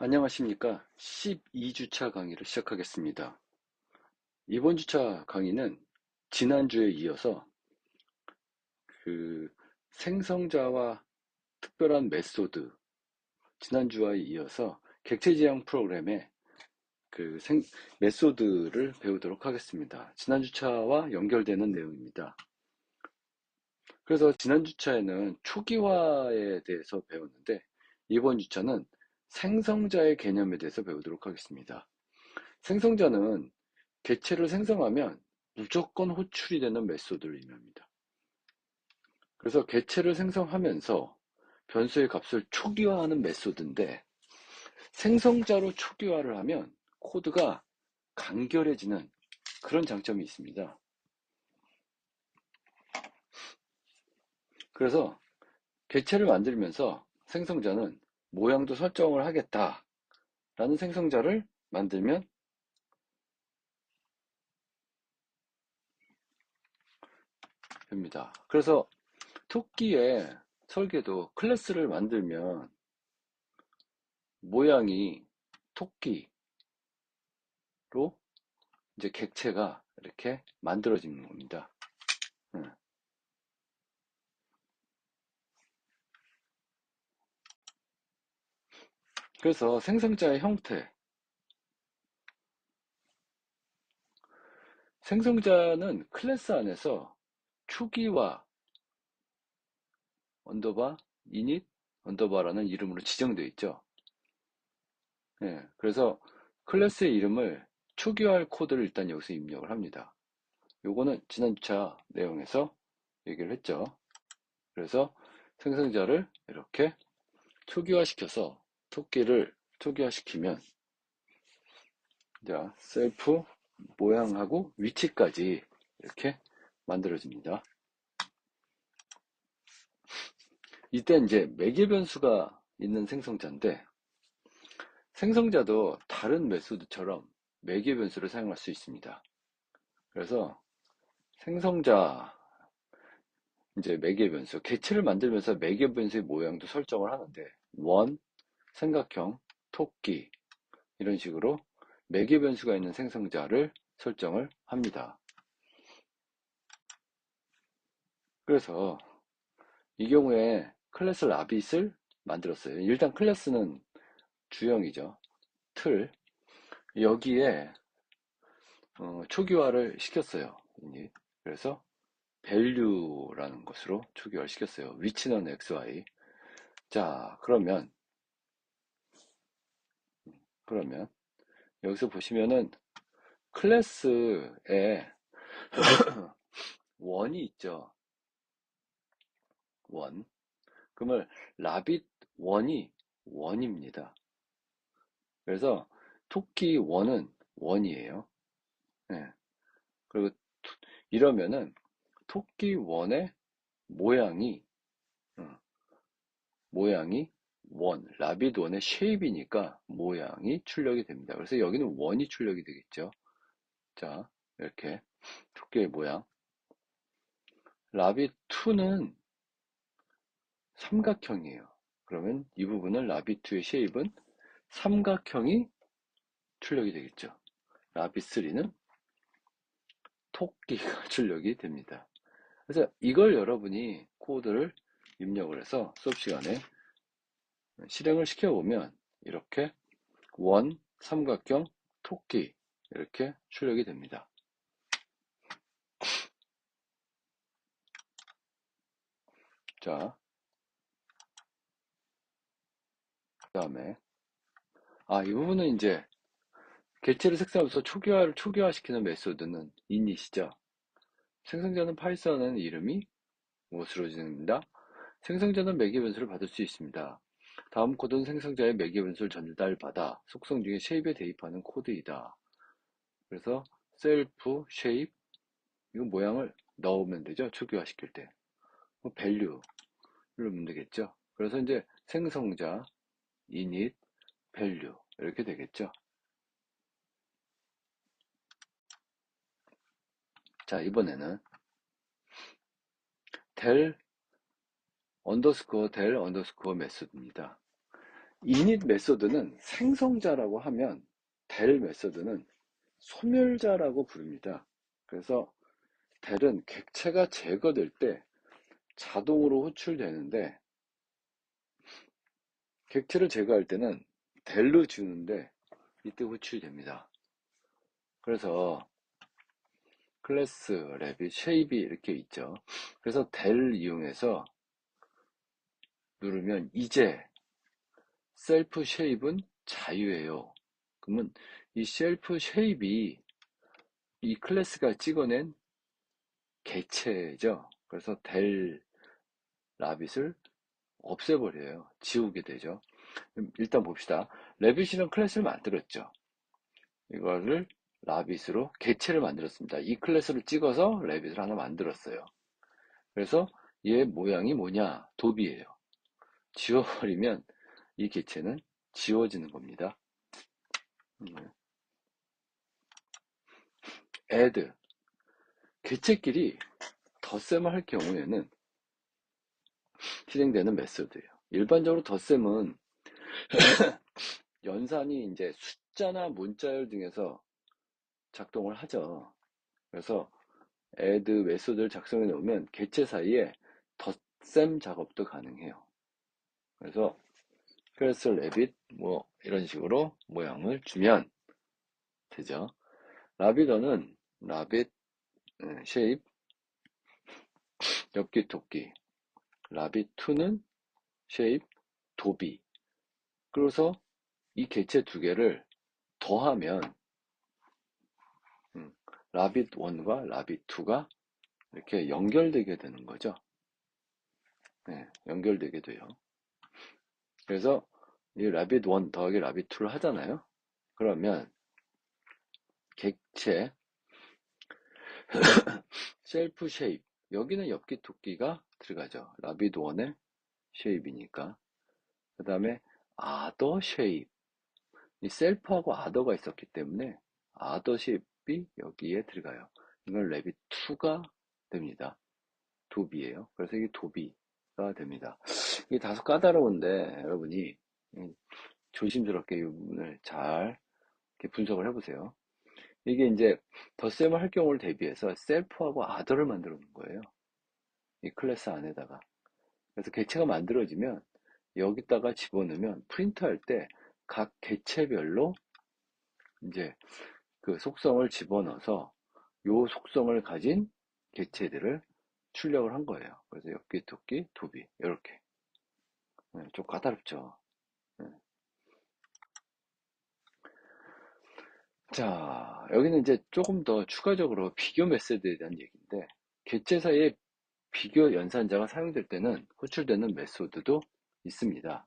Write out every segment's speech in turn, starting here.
안녕하십니까. 12주차 강의를 시작하겠습니다. 이번 주차 강의는 지난주에 이어서 그 생성자와 특별한 메소드, 지난주와 이어서 객체지향 프로그램의 그 메소드를 배우도록 하겠습니다. 지난주차와 연결되는 내용입니다. 그래서 지난주차에는 초기화에 대해서 배웠는데 이번 주차는 생성자의 개념에 대해서 배우도록 하겠습니다. 생성자는 객체를 생성하면 무조건 호출이 되는 메소드를 의미합니다. 그래서 객체를 생성하면서 변수의 값을 초기화하는 메소드인데 생성자로 초기화를 하면 코드가 간결해지는 그런 장점이 있습니다. 그래서 객체를 만들면서 생성자는 모양도 설정을 하겠다라는 생성자를 만들면 됩니다. 그래서 토끼의 설계도 클래스를 만들면 모양이 토끼로 이제 객체가 이렇게 만들어지는 겁니다. 그래서 생성자의 형태, 생성자는 클래스 안에서 초기화 언더바 init 언더바라는 이름으로 지정되어 있죠. 그래서 클래스의 이름을 초기화할 코드를 일단 여기서 입력을 합니다. 요거는 지난주차 내용에서 얘기를 했죠. 그래서 생성자를 이렇게 초기화시켜서 토끼를 초기화시키면 자, 셀프 모양하고 위치까지 이렇게 만들어집니다. 이때 이제 매개 변수가 있는 생성자인데 생성자도 다른 메소드처럼 매개 변수를 사용할 수 있습니다. 그래서 생성자 이제 매개 변수 객체를 만들면서 매개 변수의 모양도 설정을 하는데 원, 삼각형, 토끼 이런 식으로 매개 변수가 있는 생성자를 설정을 합니다. 그래서 이 경우에 클래스 라빗을 만들었어요. 일단 클래스는 주형이죠. 틀. 여기에 초기화를 시켰어요. 그래서 value라는 것으로 초기화를 시켰어요. 위치는 xy. 자, 그러면 여기서 보시면은 클래스에 원이 있죠. 원. 그러면 라빗 원이 원입니다. 그래서 토끼 원은 원이에요. 네. 그리고 이러면은 토끼 원의 모양이 어, 모양이 원, 라빗 원의 쉐입이니까 모양이 출력이 됩니다. 그래서 여기는 원이 출력이 되겠죠. 자, 이렇게 토끼의 모양. 라빗 2는 삼각형이에요. 그러면 이 부분은 라빗 2의 쉐입은 삼각형이 출력이 되겠죠. 라빗 3는 토끼가 출력이 됩니다. 그래서 이걸 여러분이 코드를 입력을 해서 수업 시간에 실행을 시켜보면 이렇게 원, 삼각형, 토끼 이렇게 출력이 됩니다. 자, 그 다음에 이 부분은 이제 객체를 색상하면서 초기화를 초기화시키는 메소드는 init이죠. 생성자는 파이썬은 이름이 무엇으로 진행됩니다. 생성자는 매개 변수를 받을 수 있습니다. 다음 코드는 생성자의 매개 변수를 전달받아 속성 중에 쉐입에 대입하는 코드이다. 그래서 셀프 쉐입 이거 모양을 넣으면 되죠. 초기화시킬 때. value를 넣으면 되겠죠. 그래서 이제 생성자 init value 이렇게 되겠죠. 자, 이번에는 del 언더스코어 메소드입니다. init 메소드는 생성자라고 하면 del 메소드는 소멸자라고 부릅니다. 그래서 del은 객체가 제거될 때 자동으로 호출되는데 객체를 제거할 때는 del로 주는데 이때 호출됩니다. 그래서 클래스, 래빗, 쉐입이 이렇게 있죠. 그래서 del 이용해서 누르면 이제 셀프 쉐입은 자유예요. 그러면 이 셀프 쉐입이 이 클래스가 찍어낸 개체죠. 그래서 del 라빗을 없애버려요. 지우게 되죠. 일단 봅시다. 래빗이라는 클래스를 만들었죠. 이거를 라빗으로 개체를 만들었습니다. 이 클래스를 찍어서 래빗을 하나 만들었어요. 그래서 얘 모양이 뭐냐? 도비예요. 지워버리면 이 개체는 지워지는 겁니다. add 개체끼리 덧셈을 할 경우에는 실행되는 메소드예요. 일반적으로 덧셈은 연산이 이제 숫자나 문자열 등에서 작동을 하죠. 그래서 add 메소드를 작성해 놓으면 개체 사이에 덧셈 작업도 가능해요. 그래서 클래스 래빗 뭐 이런 식으로 모양을 주면 되죠. 라비더는 라빗 쉐입 엽기 토끼 라빗2는 쉐입 도비. 그래서 이 개체 두 개를 더하면 라빗1과 라빗2가 이렇게 연결되게 되는 거죠. 네, 연결되게 돼요. 그래서 이 라빗1 더하기 라빗2를 하잖아요. 그러면 객체 셀프 쉐입 여기는 엽기 토끼가 들어가죠. 라빗1의 쉐입이니까. 그 다음에 아더 쉐입 이 셀프하고 아더가 있었기 때문에 아더 쉐입이 여기에 들어가요. 이건 래빗2가 됩니다. 도비예요. 그래서 이게 도비가 됩니다. 이게 다소 까다로운데 여러분이 조심스럽게 이 부분을 잘 이렇게 분석을 해보세요. 이게 이제 덧셈을 할 경우를 대비해서 셀프하고 아더를 만들어 놓은 거예요. 이 클래스 안에다가. 그래서 개체가 만들어지면 여기다가 집어넣으면 프린트할 때 각 개체별로 이제 그 속성을 집어넣어서 요 속성을 가진 개체들을 출력을 한 거예요. 그래서 엽기, 토끼, 도비 이렇게. 좀 까다롭죠. 네. 자, 여기는 이제 조금 더 추가적으로 비교 메소드에 대한 얘기인데 개체 사이에 비교 연산자가 사용될 때는 호출되는 메소드도 있습니다.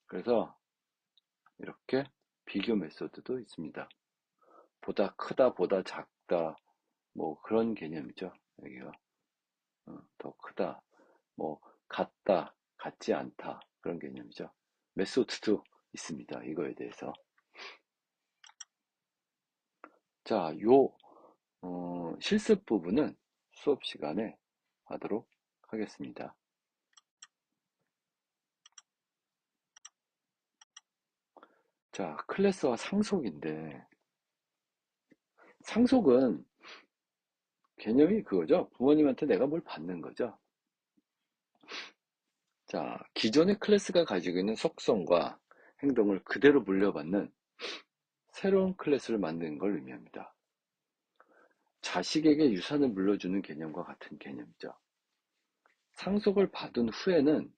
그래서 이렇게 비교 메소드도 있습니다. 보다 크다, 보다 작다, 뭐 그런 개념이죠. 여기가 더 크다, 뭐 같다, 같지 않다 그런 개념이죠. 메소드도 있습니다. 이거에 대해서. 자, 요 실습 부분은 수업 시간에 하도록 하겠습니다. 자, 클래스와 상속인데 상속은 개념이 그거죠. 부모님한테 내가 뭘 받는 거죠. 자, 기존의 클래스가 가지고 있는 속성과 행동을 그대로 물려받는 새로운 클래스를 만드는 걸 의미합니다. 자식에게 유산을 물려주는 개념과 같은 개념이죠. 상속을 받은 후에는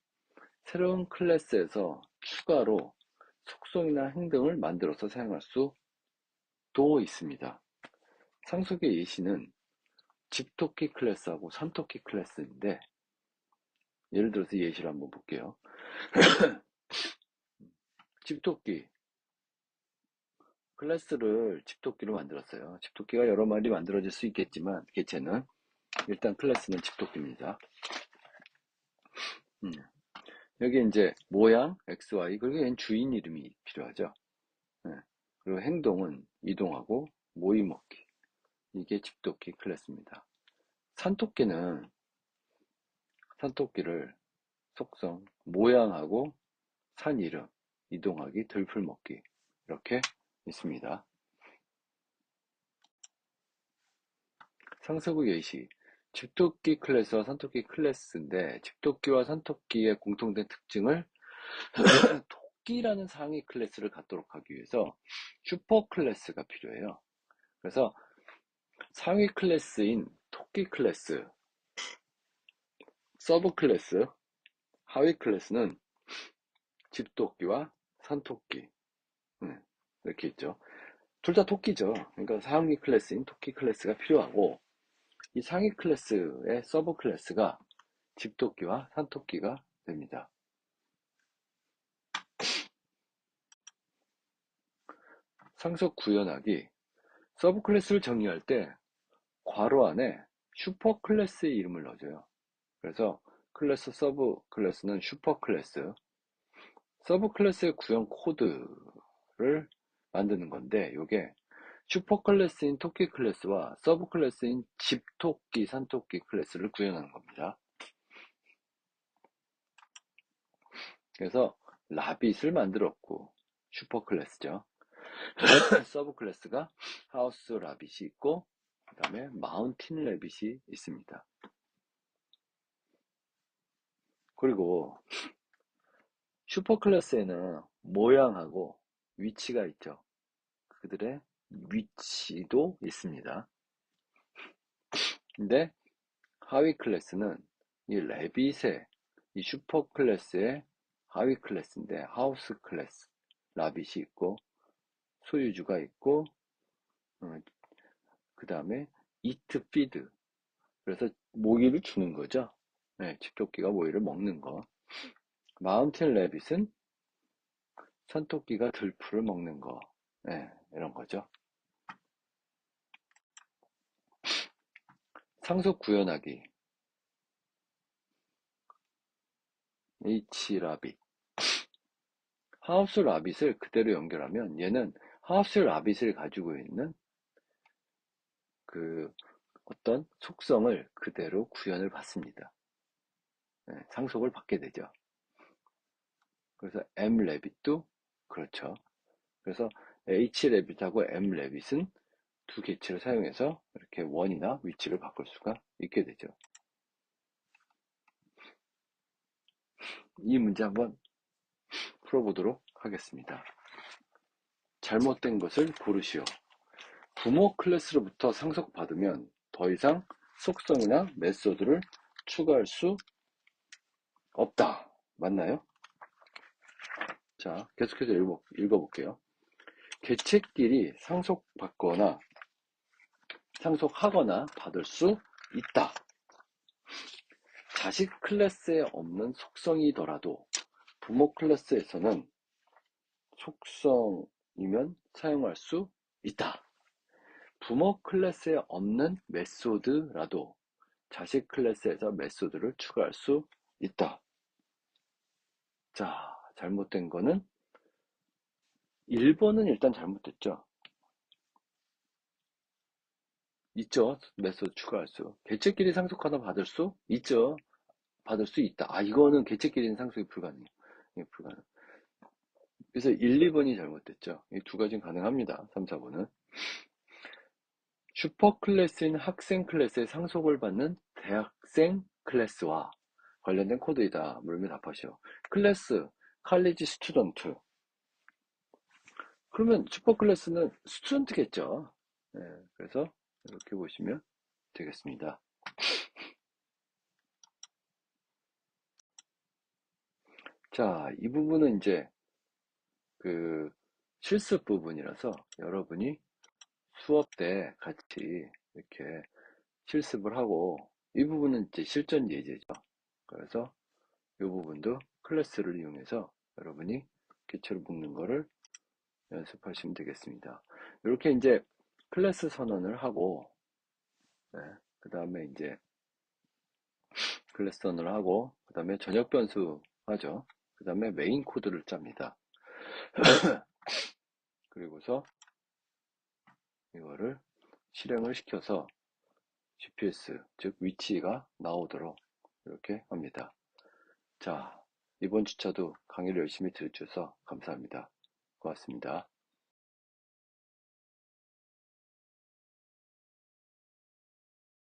새로운 클래스에서 추가로 속성이나 행동을 만들어서 사용할 수도 있습니다. 상속의 예시는 집토끼 클래스하고 산토끼 클래스인데 예를 들어서 예시를 한번 볼게요. 집토끼 클래스를 집토끼로 만들었어요. 집토끼가 여러 마리 만들어질 수 있겠지만 개체는 일단 클래스는 집토끼입니다. 여기 이제 모양 XY 그리고 얘는 주인 이름이 필요하죠. 네. 그리고 행동은 이동하고 모이 먹기 이게 집토끼 클래스입니다. 산토끼는 산토끼를 속성 모양하고 산 이름 이동하기, 들풀먹기 이렇게 있습니다. 상세부 예시. 집토끼 클래스와 산토끼 클래스인데 집토끼와 산토끼의 공통된 특징을 토끼라는 상위 클래스를 갖도록 하기 위해서 슈퍼 클래스가 필요해요. 그래서 상위 클래스인 토끼 클래스, 서브 클래스, 하위 클래스는 집토끼와 산토끼 이렇게 있죠. 둘 다 토끼죠. 그러니까 상위 클래스인 토끼 클래스가 필요하고 이 상위 클래스의 서브 클래스가 집토끼와 산토끼가 됩니다. 상속 구현하기. 서브 클래스를 정의할 때 괄호 안에 슈퍼 클래스의 이름을 넣어줘요. 그래서 클래스 서브 클래스는 슈퍼 클래스, 서브 클래스의 구현 코드를 만드는 건데 이게 슈퍼 클래스인 토끼 클래스와 서브 클래스인 집토끼, 산토끼 클래스를 구현하는 겁니다. 그래서 라빗을 만들었고 슈퍼 클래스죠. 서브 클래스가 하우스 라빗이 있고 그 다음에 마운틴 라빗이 있습니다. 그리고 슈퍼 클래스에는 모양하고 위치가 있죠. 그들의 위치도 있습니다. 근데 하위 클래스는 이 레빗의 이 슈퍼 클래스의 하위 클래스인데 하우스 클래스 라빗이 있고 소유주가 있고 그 다음에 이트 피드 그래서 모이를 주는 거죠. 네, 집토끼가 모이를 먹는 거. 마운틴 레빗은 산토끼가 들풀을 먹는 거. 네, 이런 거죠. 상속 구현하기. H 라빗. 하우스 라빗을 그대로 연결하면 얘는 하우스 라빗을 가지고 있는 그 어떤 속성을 그대로 구현을 받습니다. 네, 상속을 받게 되죠. 그래서 M 레빗도 그렇죠. 그래서 H 레빗하고 M 레빗은 두 개체를 사용해서 이렇게 원이나 위치를 바꿀 수가 있게 되죠. 이 문제 한번 풀어보도록 하겠습니다. 잘못된 것을 고르시오. 부모 클래스로부터 상속받으면 더 이상 속성이나 메소드를 추가할 수 없다. 맞나요? 자, 계속해서 읽어볼게요. 개체끼리 상속받거나 상속하거나 받을 수 있다. 자식 클래스에 없는 속성이더라도 부모 클래스에서는 속성이면 사용할 수 있다. 부모 클래스에 없는 메소드라도 자식 클래스에서 메소드를 추가할 수 있다. 자, 잘못된 거는 1번은 일단 잘못됐죠. 있죠. 메소드 추가할 수. 개체끼리 상속하다 받을 수 있죠. 받을 수 있다. 아, 이거는 개체끼리는 상속이 불가능해요. 불가능. 그래서 1, 2번이 잘못됐죠. 이 두 가지는 가능합니다. 3, 4번은. 슈퍼 클래스인 학생 클래스의 상속을 받는 대학생 클래스와 관련된 코드이다. 물으면 답하시오. 클래스, 칼리지 스튜던트. 그러면 슈퍼 클래스는 스튜던트겠죠. 네, 그래서 이렇게 보시면 되겠습니다. 자, 이 부분은 이제 그 실습 부분이라서 여러분이 수업 때 같이 이렇게 실습을 하고 이 부분은 이제 실전 예제죠. 그래서 이 부분도 클래스를 이용해서 여러분이 개체로 묶는 거를 연습하시면 되겠습니다. 이렇게 이제 클래스 선언을 하고 네, 그 다음에 이제 클래스 선언을 하고 그 다음에 전역 변수 하죠. 그 다음에 메인 코드를 짭니다. 그리고서 이거를 실행을 시켜서 GPS 즉 위치가 나오도록 이렇게 합니다. 자, 이번 주차도 강의를 열심히 들어주셔서 감사합니다. 고맙습니다.